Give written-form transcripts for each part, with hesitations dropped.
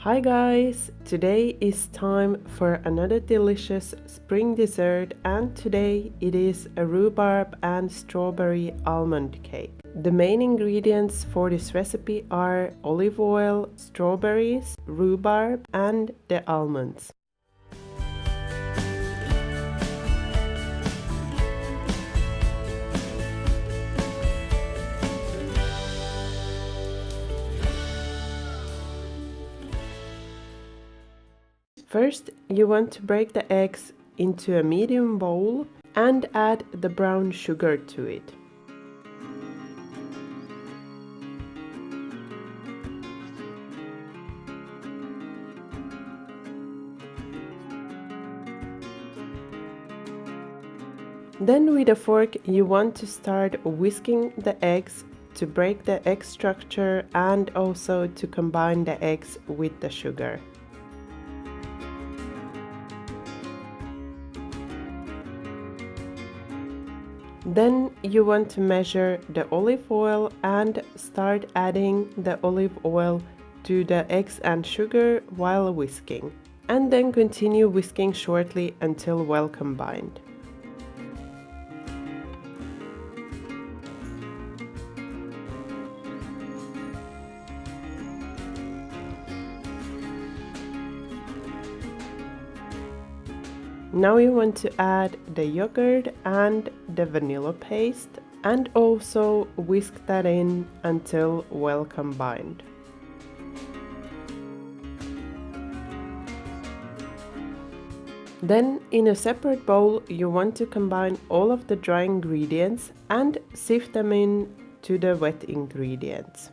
Hi guys! Today is time for another delicious spring dessert, and today it is a rhubarb and strawberry almond cake. The main ingredients for this recipe are olive oil, strawberries, rhubarb and the almonds. First, you want to break the eggs into a medium bowl and add the brown sugar to it. Then with a fork you want to start whisking the eggs to break the egg structure and also to combine the eggs with the sugar. Then you want to measure the olive oil and start adding the olive oil to the eggs and sugar while whisking. And then continue whisking shortly until well combined. Now you want to add the yogurt and the vanilla paste and also whisk that in until well combined. Then in a separate bowl you want to combine all of the dry ingredients and sift them in to the wet ingredients.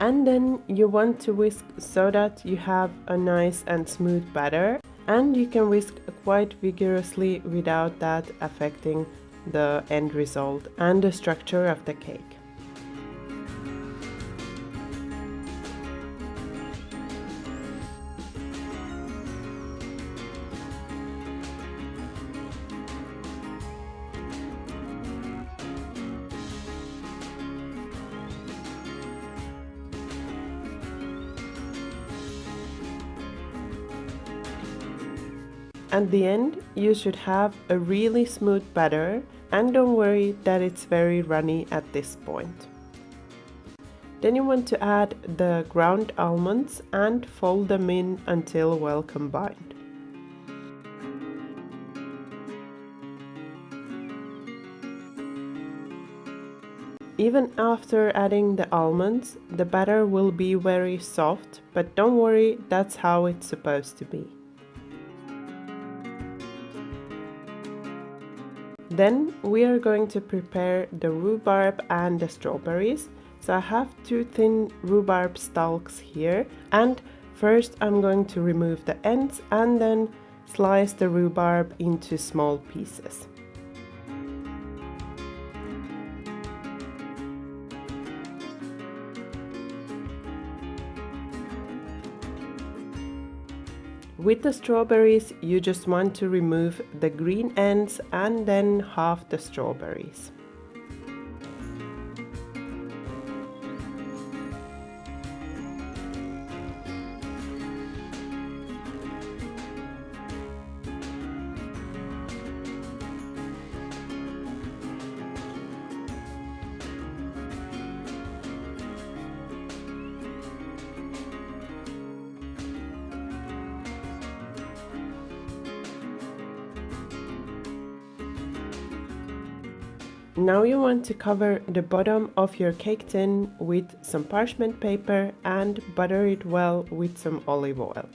And then you want to whisk so that you have a nice and smooth batter, and you can whisk quite vigorously without that affecting the end result and the structure of the cake. At the end, you should have a really smooth batter, and don't worry that it's very runny at this point. Then you want to add the ground almonds and fold them in until well combined. Even after adding the almonds, the batter will be very soft, but don't worry, that's how it's supposed to be. Then we are going to prepare the rhubarb and the strawberries. So I have two thin rhubarb stalks here, and first I'm going to remove the ends and then slice the rhubarb into small pieces. With the strawberries, you just want to remove the green ends and then halve the strawberries. Now you want to cover the bottom of your cake tin with some parchment paper and butter it well with some olive oil.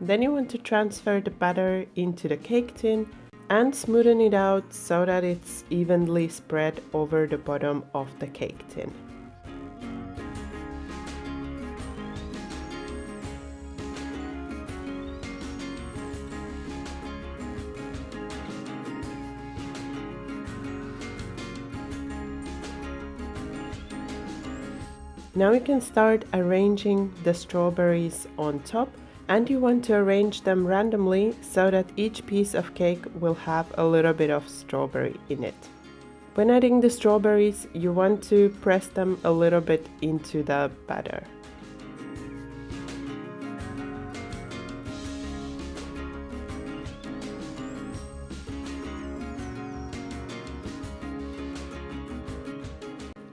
Then you want to transfer the batter into the cake tin and smoothen it out so that it's evenly spread over the bottom of the cake tin. Now you can start arranging the strawberries on top, and you want to arrange them randomly so that each piece of cake will have a little bit of strawberry in it. When adding the strawberries, you want to press them a little bit into the batter.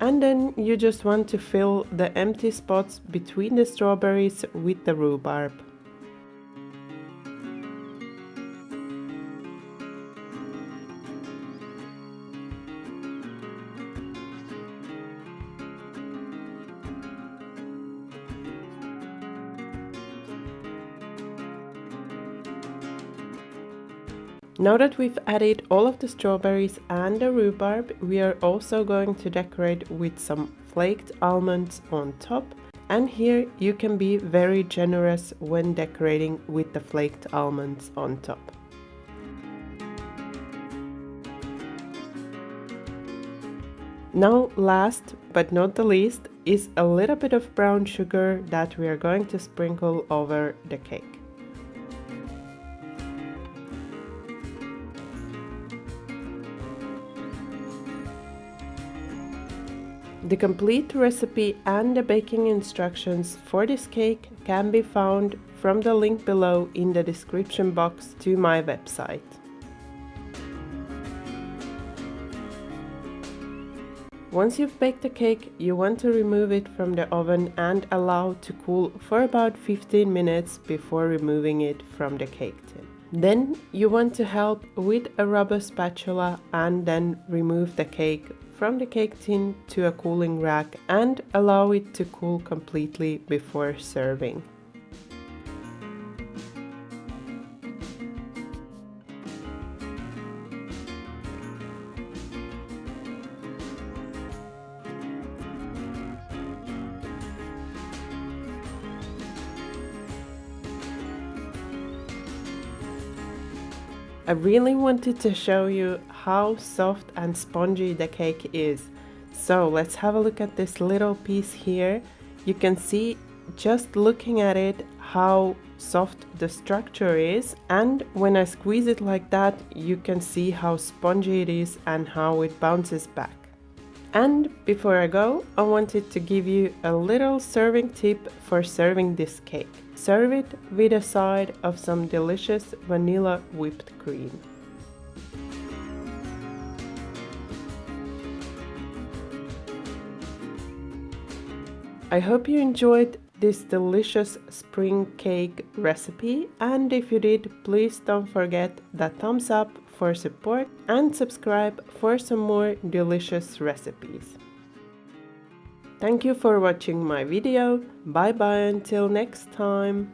And then you just want to fill the empty spots between the strawberries with the rhubarb. Now that we've added all of the strawberries and the rhubarb, we are also going to decorate with some flaked almonds on top. And here you can be very generous when decorating with the flaked almonds on top. Now, last but not the least is a little bit of brown sugar that we are going to sprinkle over the cake. The complete recipe and the baking instructions for this cake can be found from the link below in the description box to my website. Once you've baked the cake, you want to remove it from the oven and allow to cool for about 15 minutes before removing it from the cake tin. Then you want to help with a rubber spatula and then remove the cake from the cake tin to a cooling rack and allow it to cool completely before serving. I really wanted to show you how soft and spongy the cake is. So let's have a look at this little piece here. You can see just looking at it how soft the structure is, and when I squeeze it like that, you can see how spongy it is and how it bounces back. And before I go, I wanted to give you a little serving tip for serving this cake. Serve it with a side of some delicious vanilla whipped cream. I hope you enjoyed this delicious spring cake recipe, and if you did, please don't forget that thumbs up for support and subscribe for some more delicious recipes. Thank you for watching my video. Bye bye until next time.